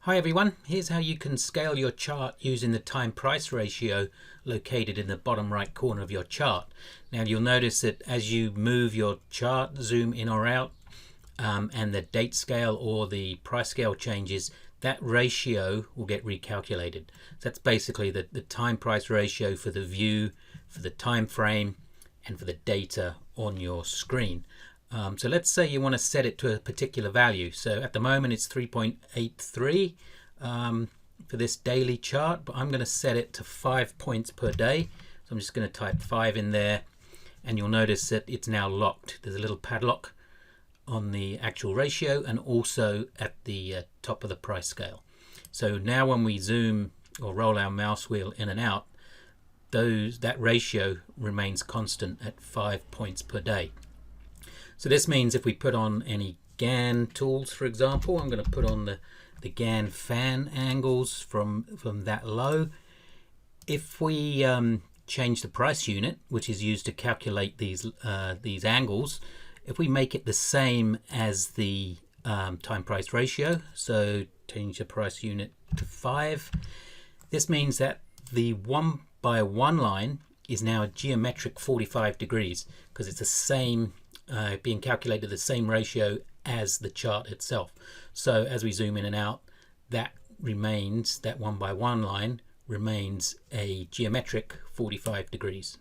Hi everyone, here's how you can scale your chart using the time price ratio located in the bottom right corner of your chart. Now you'll notice that as you move your chart, zoom in or out, and the date scale or the price scale changes, that ratio will get recalculated. So that's basically the time price ratio for the view, for the time frame, and for the data on your screen. So let's say you want to set it to a particular value. So at the moment it's 3.83 for this daily chart, but I'm going to set it to 5 points per day. So I'm just going to type 5 in there, and you'll notice that it's now locked. There's a little padlock on the actual ratio and also at the top of the price scale. So now when we zoom or roll our mouse wheel in and out, that ratio remains constant at 5 points per day. So this means if we put on any Gann tools, for example, I'm going to put on the Gann fan angles from that low. If we change the price unit, which is used to calculate these angles, if we make it the same as the time price ratio, so change the price unit to 5, this means that the 1 by 1 line is now a geometric 45 degrees because it's the same being calculated the same ratio as the chart itself. So as we zoom in and out, that 1 by 1 line remains a geometric 45 degrees.